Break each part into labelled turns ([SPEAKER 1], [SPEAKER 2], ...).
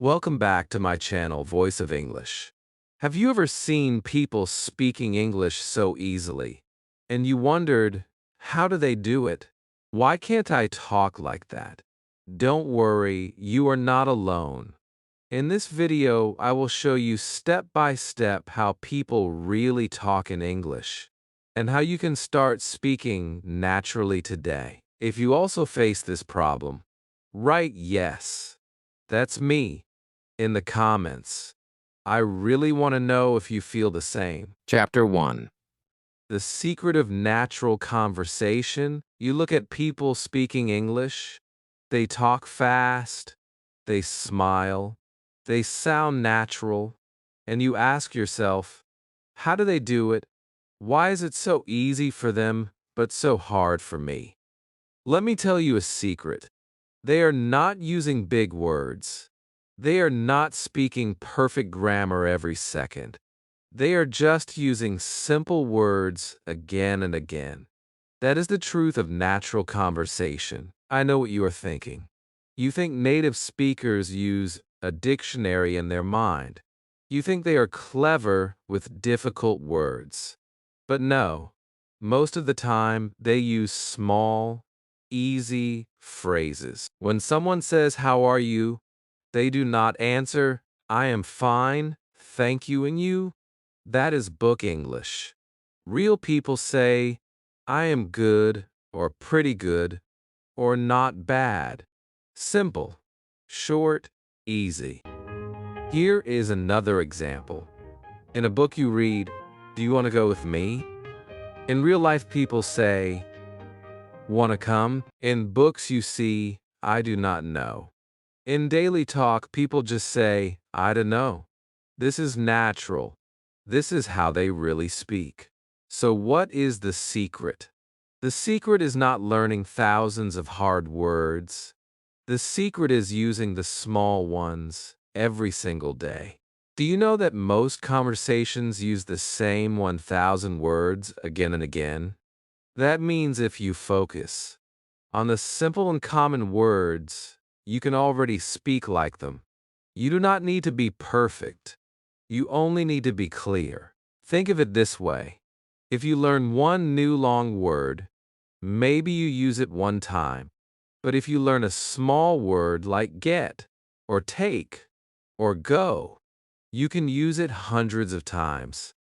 [SPEAKER 1] Welcome back to my channel, Voice of English. Have you ever seen people speaking English so easily, and you wondered, how do they do it? Why can't I talk like that? Don't worry, you are not alone. In this video, I will show you step by step how people really talk in English, and how you can start speaking naturally today. If you also face this problem, write yes. That's me in the comments. I really want to know if you feel the same.
[SPEAKER 2] Chapter 1.
[SPEAKER 1] The secret of natural conversation. You look at people speaking English, they talk fast, they smile, they sound natural, and you ask yourself, how do they do it? Why is it so easy for them, but so hard for me? Let me tell you a secret. They are not using big words. They are not speaking perfect grammar every second. They are just using simple words again and again. That is the truth of natural conversation. I know what you are thinking. You think native speakers use a dictionary in their mind. You think they are clever with difficult words. But no, most of the time they use small, easy phrases. When someone says, "How are you?" they do not answer, "I am fine, thank you, and you?" That is book English. Real people say, "I am good," or "pretty good," or "not bad." Simple, short, easy. Here is another example. In a book you read, "Do you want to go with me?" In real life, people say, "Want to come?" In books you see, "I do not know." In daily talk, people just say, "I don't know." This is natural. This is how they really speak. So what is the secret? The secret is not learning thousands of hard words. The secret is using the small ones every single day. Do you know that most conversations use the same 1,000 words again and again? That means if you focus on the simple and common words, you can already speak like them. You do not need to be perfect. You only need to be clear. Think of it this way. If you learn one new long word, maybe you use it one time. But if you learn a small word like get, or take, or go, you can use it hundreds of times.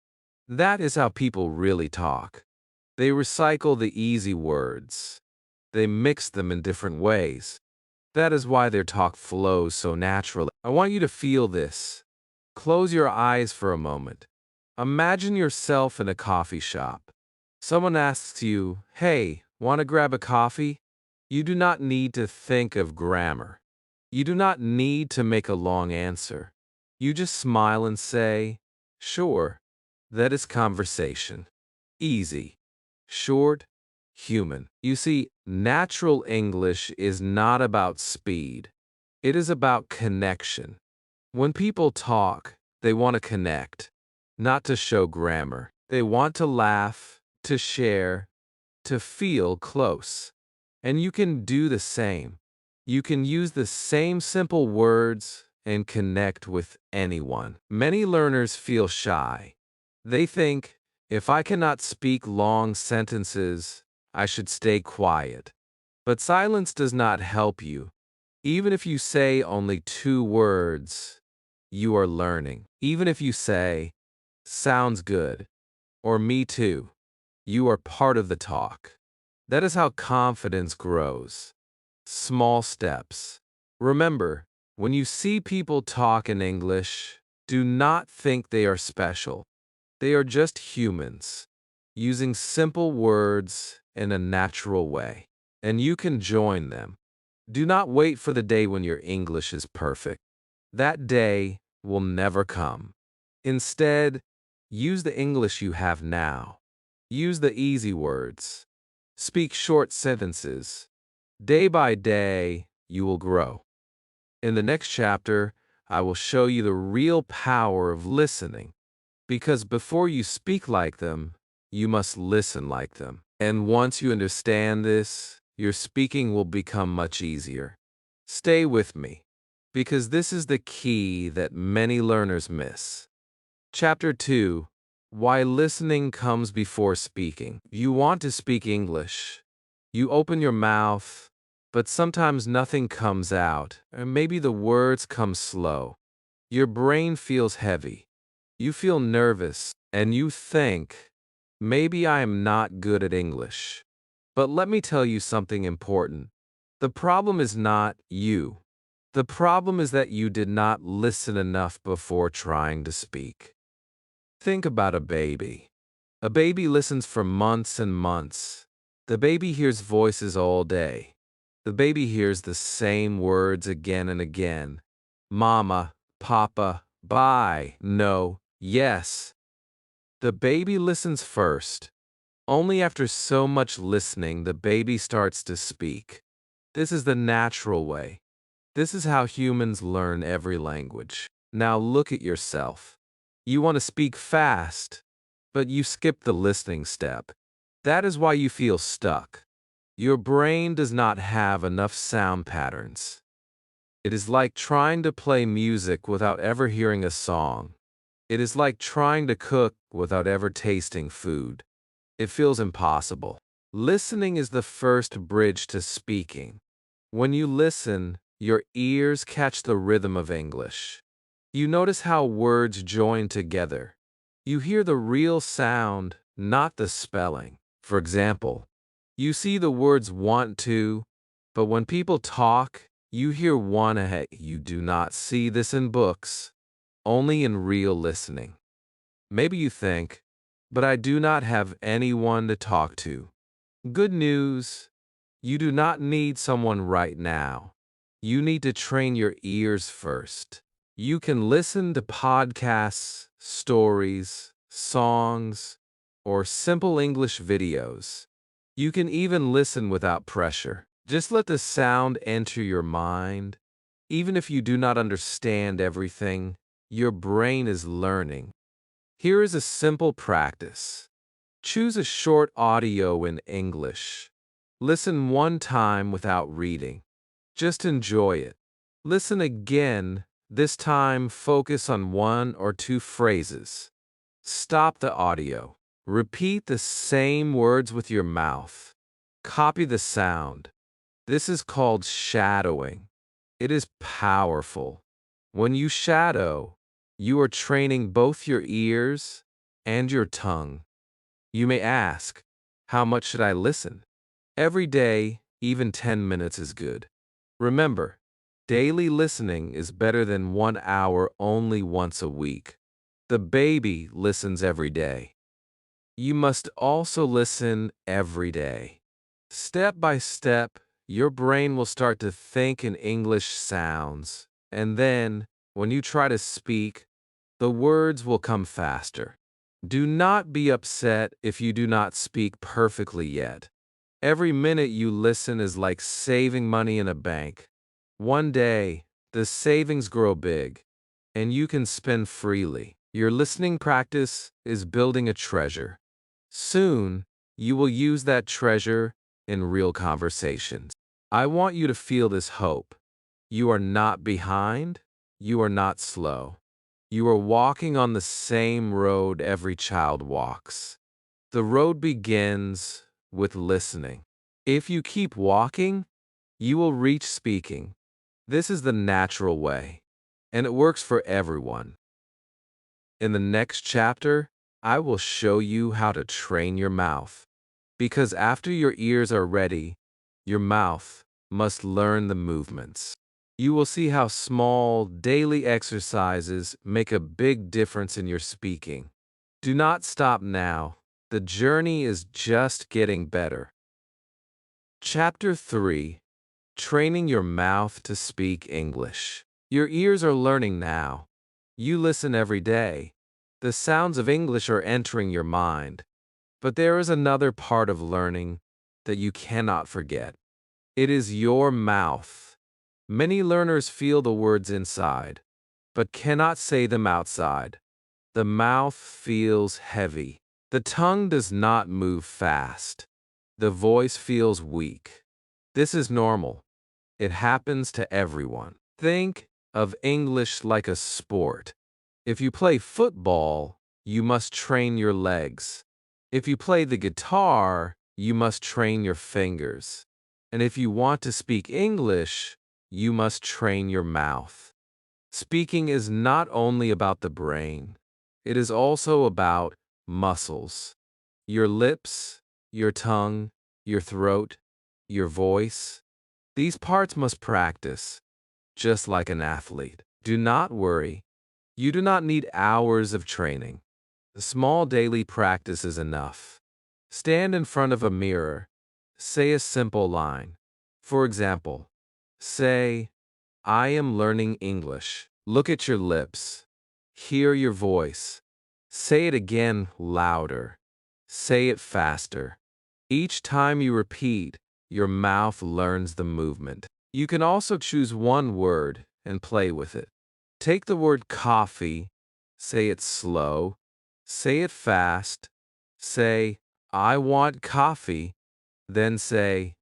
[SPEAKER 1] That is how people really talk. They recycle the easy words. They mix them in different ways. That is why their talk flows so naturally. I want you to feel this. Close your eyes for a moment. Imagine yourself in a coffee shop. Someone asks you, "Hey, want to grab a coffee?" You do not need to think of grammar. You do not need to make a long answer. You just smile and say, "Sure." That is conversation. Easy, short, human. You see, natural English is not about speed. It is about connection. When people talk, they want to connect, not to show grammar. They want to laugh, to share, to feel close. And you can do the same. You can use the same simple words and connect with anyone. Many learners feel shy. They think, if I cannot speak long sentences, I should stay quiet. But silence does not help you. Even if you say only 2 words, you are learning. Even if you say, "Sounds good," or "Me too," you are part of the talk. That is how confidence grows. Small steps. Remember, when you see people talk in English, do not think they are special. They are just humans, using simple words in a natural way. And you can join them. Do not wait for the day when your English is perfect. That day will never come. Instead, use the English you have now. Use the easy words. Speak short sentences. Day by day, you will grow. In the next chapter, I will show you the real power of listening. Because before you speak like them, you must listen like them. And once you understand this, your speaking will become much easier. Stay with me, because this is the key that many learners miss. Chapter 2: Why Listening Comes Before Speaking. You want to speak English. You open your mouth, but sometimes nothing comes out, or maybe the words come slow. Your brain feels heavy. You feel nervous, and you think, maybe I am not good at English. But let me tell you something important. The problem is not you. The problem is that you did not listen enough before trying to speak. Think about a baby. A baby listens for months and months. The baby hears voices all day. The baby hears the same words again and again. Mama, Papa, bye, no, yes. The baby listens first. Only after so much listening, the baby starts to speak. This is the natural way. This is how humans learn every language. Now look at yourself. You want to speak fast, but you skip the listening step. That is why you feel stuck. Your brain does not have enough sound patterns. It is like trying to play music without ever hearing a song. It is like trying to cook without ever tasting food. It feels impossible. Listening is the first bridge to speaking. When you listen, your ears catch the rhythm of English. You notice how words join together. You hear the real sound, not the spelling. For example, you see the words want to, but when people talk, you hear wanna. You do not see this in books, only in real listening. Maybe you think, but I do not have anyone to talk to. Good news, you do not need someone right now. You need to train your ears first. You can listen to podcasts, stories, songs, or simple English videos. You can even listen without pressure. Just let the sound enter your mind. Even if you do not understand everything, your brain is learning. Here is a simple practice. Choose a short audio in English. Listen one time without reading. Just enjoy it. Listen again. This time, focus on one or two phrases. Stop the audio. Repeat the same words with your mouth. Copy the sound. This is called shadowing. It is powerful. When you shadow, you are training both your ears and your tongue. You may ask, how much should I listen? Every day, even 10 minutes is good. Remember, daily listening is better than 1 hour only once a week. The baby listens every day. You must also listen every day. Step by step, your brain will start to think in English sounds, and then, when you try to speak, the words will come faster. Do not be upset if you do not speak perfectly yet. Every minute you listen is like saving money in a bank. One day, the savings grow big, and you can spend freely. Your listening practice is building a treasure. Soon, you will use that treasure in real conversations. I want you to feel this hope. You are not behind. You are not slow. You are walking on the same road every child walks. The road begins with listening. If you keep walking, you will reach speaking. This is the natural way, and it works for everyone. In the next chapter, I will show you how to train your mouth. Because after your ears are ready, your mouth must learn the movements. You will see how small daily exercises make a big difference in your speaking. Do not stop now. The journey is just getting better. Chapter 3: Training Your Mouth to Speak English. Your ears are learning now. You listen every day. The sounds of English are entering your mind. But there is another part of learning that you cannot forget. It is your mouth. Many learners feel the words inside, but cannot say them outside. The mouth feels heavy. The tongue does not move fast. The voice feels weak. This is normal. It happens to everyone. Think of English like a sport. If you play football, you must train your legs. If you play the guitar, you must train your fingers. And if you want to speak English, you must train your mouth. Speaking is not only about the brain, it is also about muscles. Your lips, your tongue, your throat, your voice. These parts must practice, just like an athlete. Do not worry. You do not need hours of training. A small daily practice is enough. Stand in front of a mirror. Say a simple line. For example, say, I am learning English. Look at your lips. Hear your voice. Say it again louder. Say it faster. Each time you repeat, your mouth learns the movement. You can also choose one word and play with it. Take the word coffee. Say it slow. Say it fast. Say, I want coffee. Then say,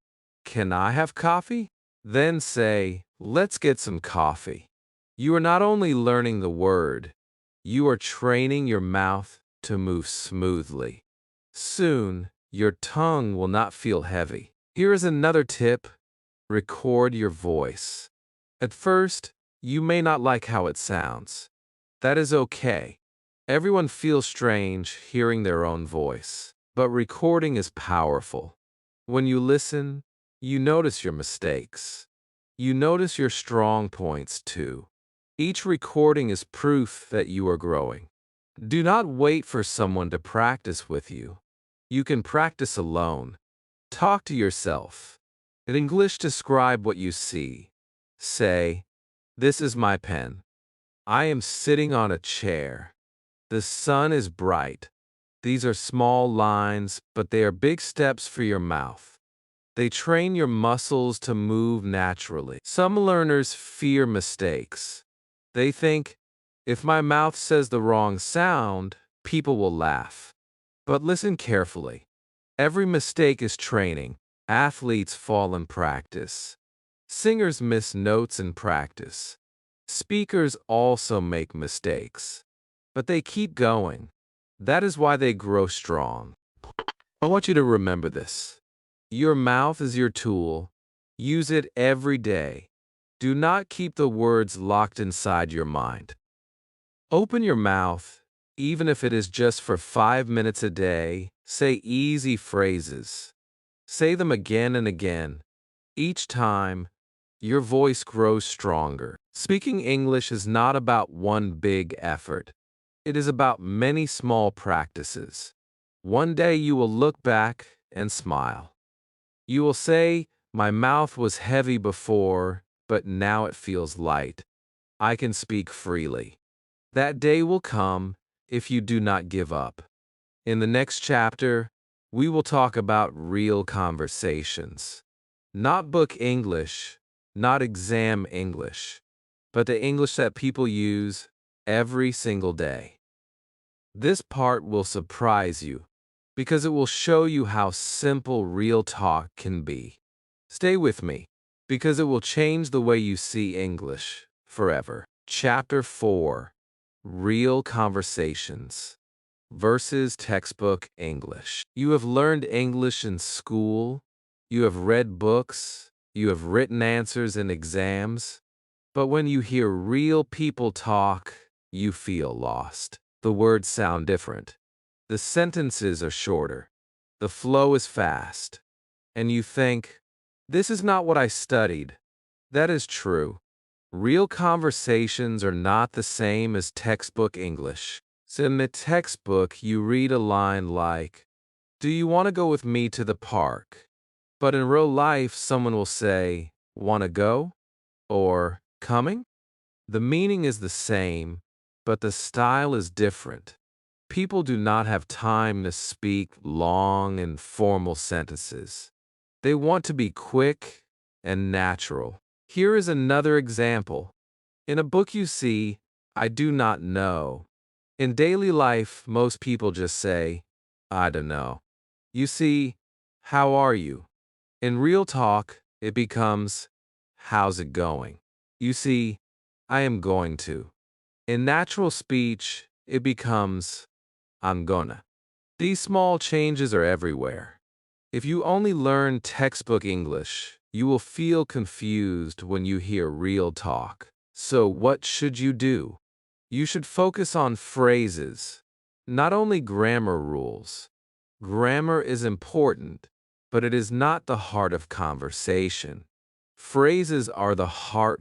[SPEAKER 1] can I have coffee? Then say, let's get some coffee. You are not only learning the word, you are training your mouth to move smoothly. Soon, your tongue will not feel heavy. Here is another tip. Record your voice. At first, you may not like how it sounds. That is okay. Everyone feels strange hearing their own voice, but recording is powerful. When you listen, you notice your mistakes. You notice your strong points too. Each recording is proof that you are growing. Do not wait for someone to practice with you. You can practice alone. Talk to yourself. In English, describe what you see. Say, this is my pen. I am sitting on a chair. The sun is bright. These are small lines, but they are big steps for your mouth. They train your muscles to move naturally. Some learners fear mistakes. They think, if my mouth says the wrong sound, people will laugh. But listen carefully. Every mistake is training. Athletes fall in practice. Singers miss notes in practice. Speakers also make mistakes. But they keep going. That is why they grow strong. I want you to remember this. Your mouth is your tool. Use it every day. Do not keep the words locked inside your mind. Open your mouth, even if it is just for 5 minutes a day. Say easy phrases. Say them again and again. Each time, your voice grows stronger. Speaking English is not about one big effort. It is about many small practices. One day you will look back and smile. You will say, my mouth was heavy before, but now it feels light. I can speak freely. That day will come if you do not give up. In the next chapter, we will talk about real conversations. Not book English, not exam English, but the English that people use every single day. This part will surprise you because it will show you how simple real talk can be. Stay with me because it will change the way you see English forever. Chapter 4: Real Conversations versus Textbook English. You have learned English in school, you have read books, you have written answers in exams, but when you hear real people talk, you feel lost. The words sound different. The sentences are shorter. The flow is fast. And you think, this is not what I studied. That is true. Real conversations are not the same as textbook English. So in the textbook, you read a line like, do you want to go with me to the park? But in real life, someone will say, want to go? Or coming? The meaning is the same, but the style is different. People do not have time to speak long and formal sentences. They want to be quick and natural. Here is another example. In a book you see, I do not know. In daily life, most people just say, I don't know. You see, how are you? In real talk, it becomes, how's it going? You see, I am going to. In natural speech, it becomes I'm gonna. These small changes are everywhere. If you only learn textbook English, you will feel confused when you hear real talk. So what should you do? You should focus on phrases, not only grammar rules. Grammar is important, but it is not the heart of conversation. Phrases are the heart.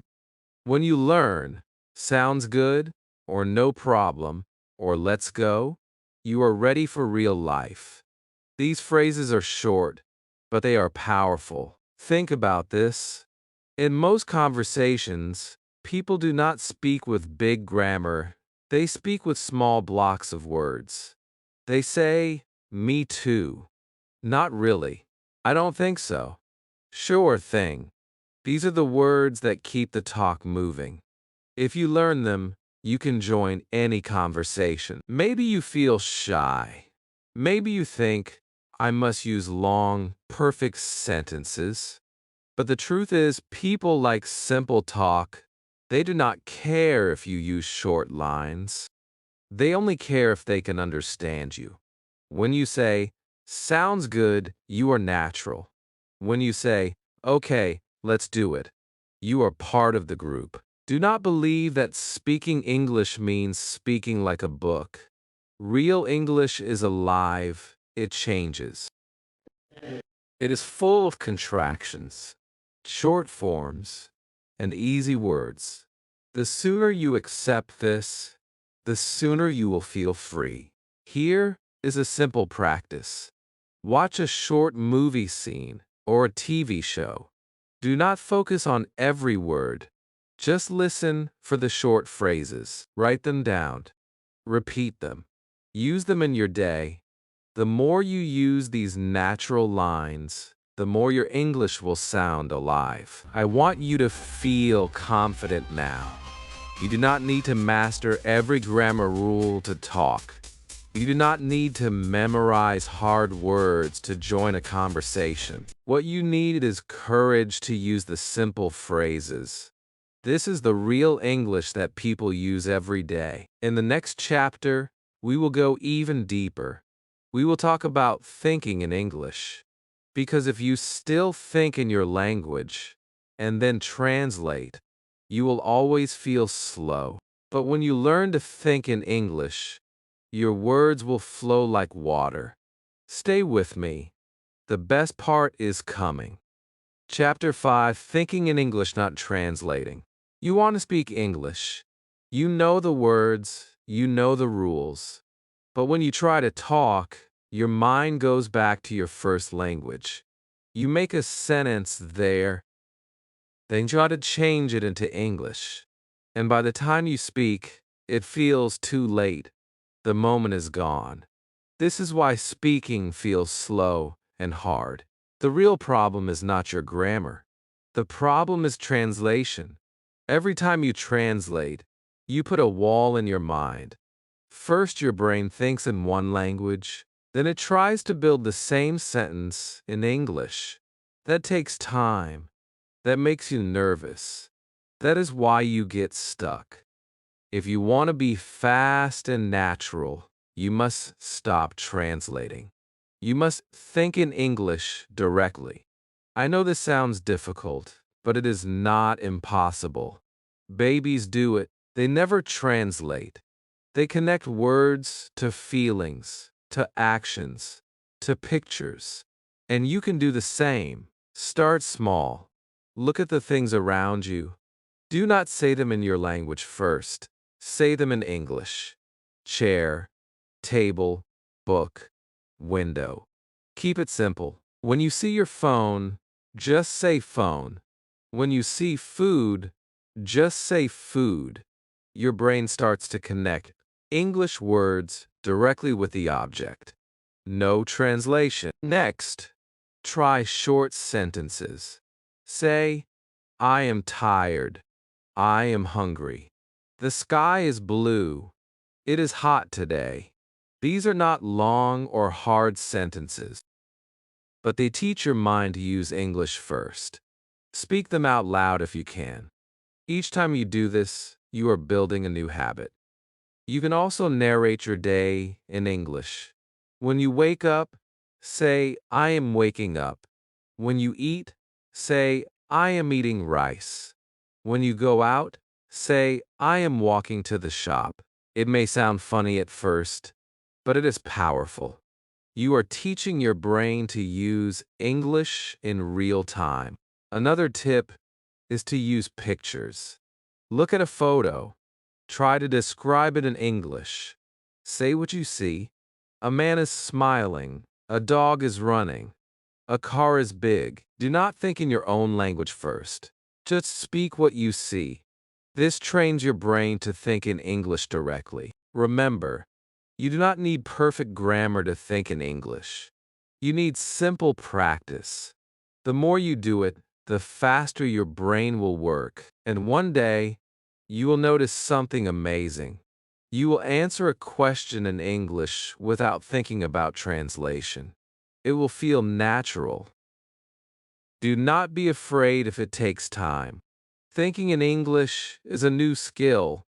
[SPEAKER 1] When you learn, sounds good, or no problem, or let's go, you are ready for real life. These phrases are short, but they are powerful. Think about this. In most conversations, people do not speak with big grammar, they speak with small blocks of words. They say, me too. Not really. I don't think so. Sure thing. These are the words that keep the talk moving. If you learn them, you can join any conversation. Maybe you feel shy. Maybe you think, I must use long, perfect sentences. But the truth is, people like simple talk. They do not care if you use short lines. They only care if they can understand you. When you say, sounds good, you are natural. When you say, okay, let's do it, you are part of the group. Do not believe that speaking English means speaking like a book. Real English is alive, it changes. It is full of contractions, short forms, and easy words. The sooner you accept this, the sooner you will feel free. Here is a simple practice. Watch a short movie scene or a TV show. Do not focus on every word. Just listen for the short phrases. Write them down. Repeat them. Use them in your day. The more you use these natural lines, the more your English will sound alive. I want you to feel confident now. You do not need to master every grammar rule to talk. You do not need to memorize hard words to join a conversation. What you need is courage to use the simple phrases. This is the real English that people use every day. In the next chapter, we will go even deeper. We will talk about thinking in English. Because if you still think in your language and then translate, you will always feel slow. But when you learn to think in English, your words will flow like water. Stay with me. The best part is coming. Chapter 5, Thinking in English, Not Translating. You want to speak English. You know the words, you know the rules. But when you try to talk, your mind goes back to your first language. You make a sentence there, then try to change it into English. And by the time you speak, it feels too late. The moment is gone. This is why speaking feels slow and hard. The real problem is not your grammar. The problem is translation. Every time you translate, you put a wall in your mind. First, your brain thinks in one language, then it tries to build the same sentence in English. That takes time. That makes you nervous. That is why you get stuck. If you want to be fast and natural, you must stop translating. You must think in English directly. I know this sounds difficult, but it is not impossible. Babies do it. They never translate. They connect words to feelings, to actions, to pictures. And you can do the same. Start small. Look at the things around you. Do not say them in your language first. Say them in English. Chair, table, book, window. Keep it simple. When you see your phone, just say phone. When you see food, just say food. Your brain starts to connect English words directly with the object. No translation. Next, try short sentences. Say, I am tired. I am hungry. The sky is blue. It is hot today. These are not long or hard sentences, but they teach your mind to use English first. Speak them out loud if you can. Each time you do this, you are building a new habit. You can also narrate your day in English. When you wake up, say, I am waking up. When you eat, say, I am eating rice. When you go out, say, I am walking to the shop. It may sound funny at first, but it is powerful. You are teaching your brain to use English in real time. Another tip is to use pictures. Look at a photo. Try to describe it in English. Say what you see. A man is smiling. A dog is running. A car is big. Do not think in your own language first. Just speak what you see. This trains your brain to think in English directly. Remember, you do not need perfect grammar to think in English. You need simple practice. The more you do it, the faster your brain will work. And one day, you will notice something amazing. You will answer a question in English without thinking about translation. It will feel natural. Do not be afraid if it takes time. Thinking in English is a new skill.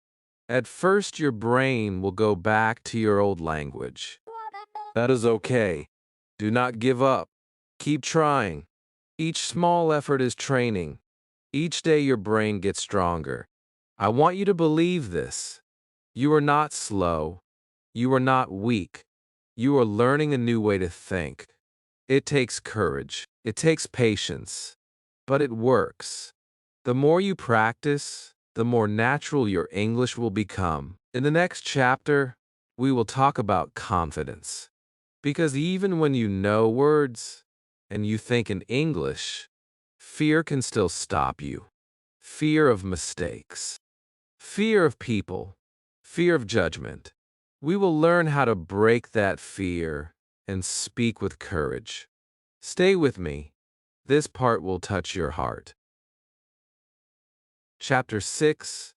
[SPEAKER 1] At first, your brain will go back to your old language. That is okay. Do not give up. Keep trying. Each small effort is training. Each day your brain gets stronger. I want you to believe this. You are not slow. You are not weak. You are learning a new way to think. It takes courage. It takes patience. But it works. The more you practice, the more natural your English will become. In the next chapter, we will talk about confidence. Because even when you know words and you think in English, fear can still stop you. Fear of mistakes. Fear of people. Fear of judgment. We will learn how to break that fear and speak with courage. Stay with me. This part will touch your heart. Chapter 6.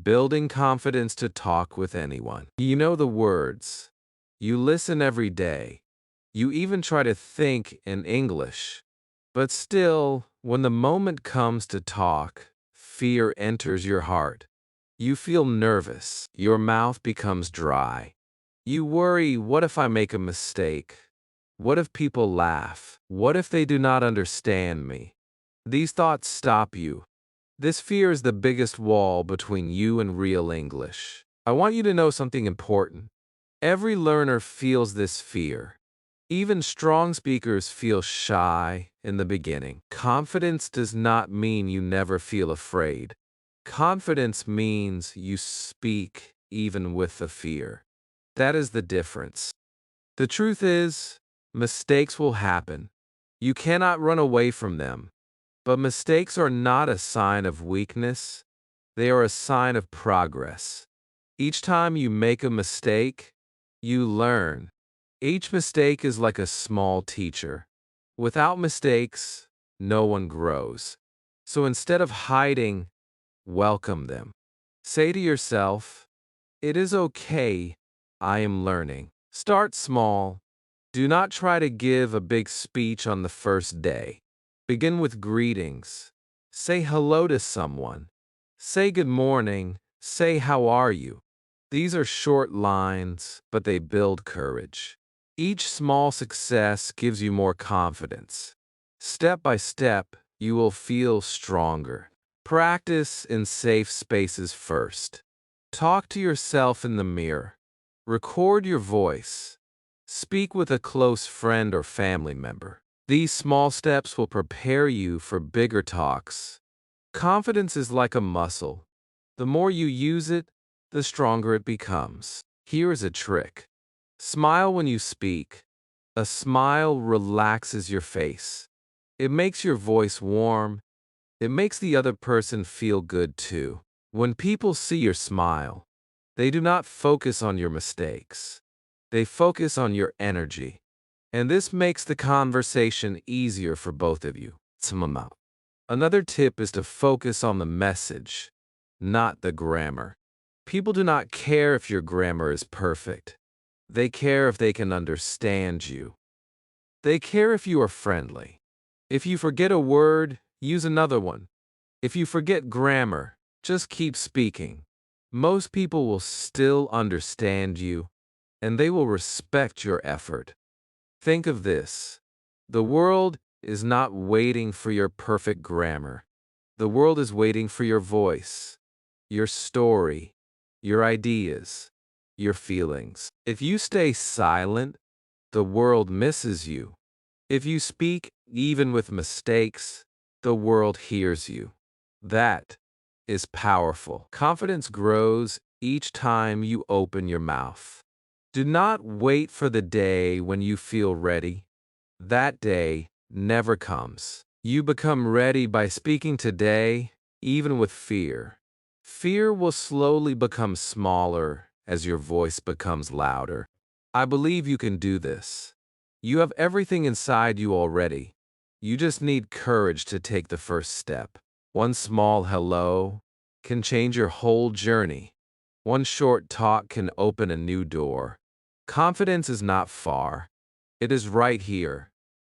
[SPEAKER 1] Building confidence to talk with anyone. You know the words. You listen every day. You even try to think in English. But still, when the moment comes to talk, fear enters your heart. You feel nervous. Your mouth becomes dry. You worry, what if I make a mistake? What if people laugh? What if they do not understand me? These thoughts stop you. This fear is the biggest wall between you and real English. I want you to know something important. Every learner feels this fear. Even strong speakers feel shy in the beginning. Confidence does not mean you never feel afraid. Confidence means you speak even with the fear. That is the difference. The truth is, mistakes will happen. You cannot run away from them. But mistakes are not a sign of weakness. They are a sign of progress. Each time you make a mistake, you learn. Each mistake is like a small teacher. Without mistakes, no one grows. So instead of hiding, welcome them. Say to yourself, it is okay, I am learning. Start small. Do not try to give a big speech on the first day. Begin with greetings. Say hello to someone. Say good morning. Say how are you. These are short lines, but they build courage. Each small success gives you more confidence. Step by step, you will feel stronger. Practice in safe spaces first. Talk to yourself in the mirror. Record your voice. Speak with a close friend or family member. These small steps will prepare you for bigger talks. Confidence is like a muscle. The more you use it, the stronger it becomes. Here is a trick. Smile when you speak. A smile relaxes your face. It makes your voice warm. It makes the other person feel good too. When people see your smile, they do not focus on your mistakes. They focus on your energy. And this makes the conversation easier for both of you. Another tip is to focus on the message, not the grammar. People do not care if your grammar is perfect. They care if they can understand you. They care if you are friendly. If you forget a word, use another one. If you forget grammar, Just keep speaking. Most people will still understand you, and they will respect your effort. Think of this. The world is not waiting for your perfect grammar. The world is waiting for your voice, your story, your ideas, your feelings. If you stay silent, the world misses you. If you speak, even with mistakes, the world hears you. That is powerful. Confidence grows each time you open your mouth. Do not wait for the day when you feel ready. That day never comes. You become ready by speaking today, even with fear. Fear will slowly become smaller as your voice becomes louder. I believe you can do this. You have everything inside you already. You just need courage to take the first step. One small hello can change your whole journey. One short talk can open a new door. Confidence is not far. It is right here,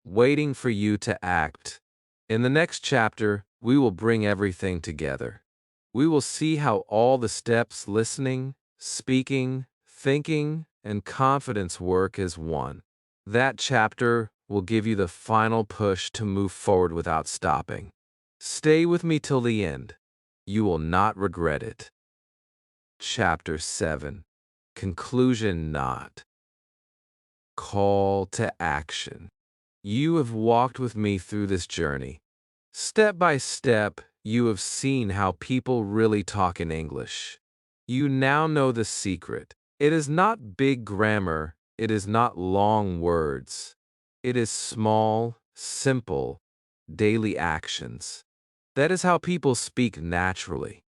[SPEAKER 1] waiting for you to act. In the next chapter, we will bring everything together. We will see how all the steps listening, speaking, thinking, and confidence work as one. That chapter will give you the final push to move forward without stopping. Stay with me till the end. You will not regret it. Chapter 7. Conclusion Not. Call to action. You have walked with me through this journey. Step by step, you have seen how people really talk in English. You now know the secret. It is not big grammar, it is not long words. It is small, simple, daily actions. That is how people speak naturally.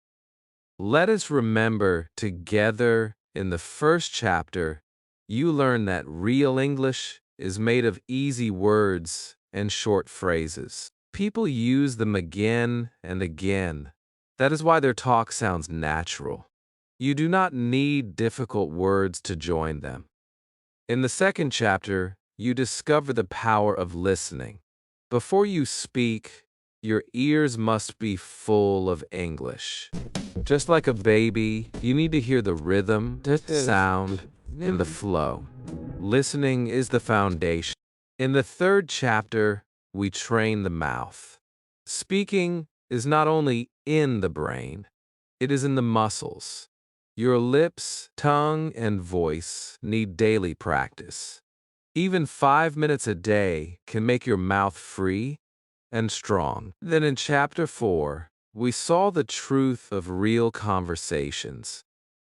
[SPEAKER 1] Let us remember together in the first chapter, you learn that real English is made of easy words and short phrases. People use them again and again. That is why their talk sounds natural. You do not need difficult words to join them. In the second chapter, you discover the power of listening. Before you speak, your ears must be full of English. Just like a baby, you need to hear the rhythm, sound, and the flow. Listening is the foundation. In the third chapter, we train the mouth. Speaking is not only in the brain, it is in the muscles. Your lips, tongue, and voice need daily practice. Even 5 minutes a day can make your mouth free and strong. Then in chapter 4, we saw the truth of real conversations.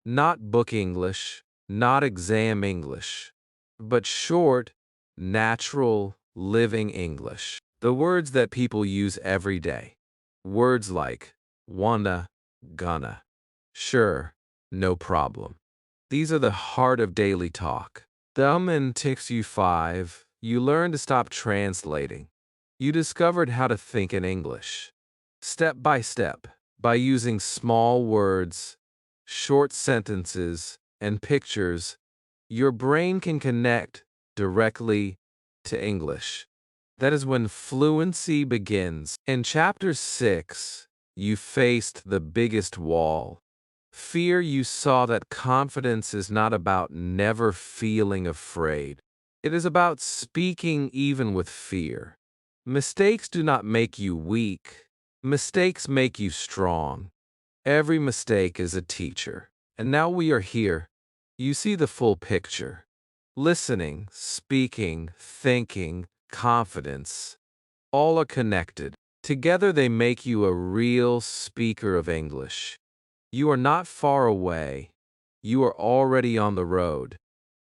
[SPEAKER 1] Not book English, not exam English, but short, natural, living English. The words that people use every day. Words like wanna, gonna, sure, no problem. These are the heart of daily talk. In Takes You 5, you learn to stop translating. You discovered how to think in English. Step by step, by using small words, short sentences, and pictures, your brain can connect directly to English. That is when fluency begins. In chapter 6, you faced the biggest wall. Fear. You saw that confidence is not about never feeling afraid. It is about speaking even with fear. Mistakes do not make you weak. Mistakes make you strong. Every mistake is a teacher. And now we are here. You see the full picture. Listening, speaking, thinking, confidence, all are connected. Together they make you a real speaker of English. You are not far away. You are already on the road.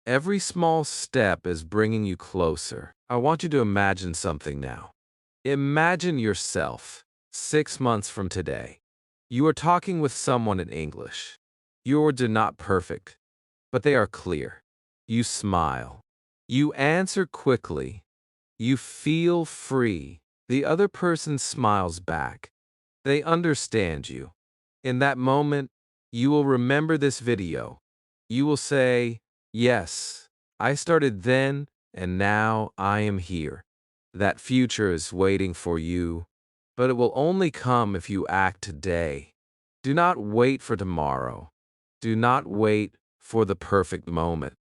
[SPEAKER 1] Every small step is bringing you closer. I want you to imagine something now. Imagine yourself 6 months from today. You are talking with someone in English. Your words are not perfect, but they are clear. You smile. You answer quickly. You feel free. The other person smiles back. They understand you. In that moment, you will remember this video. You will say, yes, I started then, and now I am here. That future is waiting for you, but it will only come if you act today. Do not wait for tomorrow. Do not wait for the perfect moment.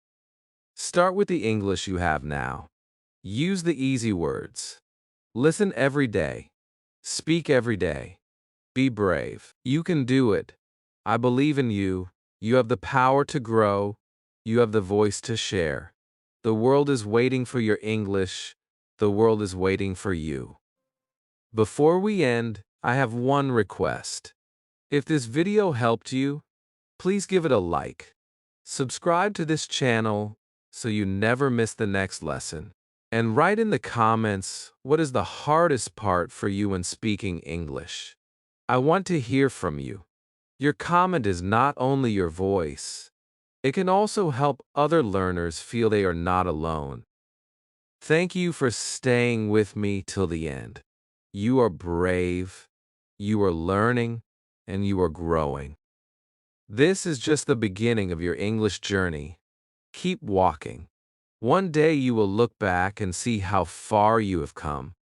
[SPEAKER 1] Start with the English you have now. Use the easy words. Listen every day. Speak every day. Be brave. You can do it. I believe in you. You have the power to grow. You have the voice to share. The world is waiting for your English. The world is waiting for you. Before we end, I have one request. If this video helped you, please give it a like. Subscribe to this channel so you never miss the next lesson. And write in the comments what is the hardest part for you when speaking English. I want to hear from you. Your comment is not only your voice, it can also help other learners feel they are not alone. Thank you for staying with me till the end. You are brave, you are learning, and you are growing. This is just the beginning of your English journey. Keep walking. One day you will look back and see how far you have come.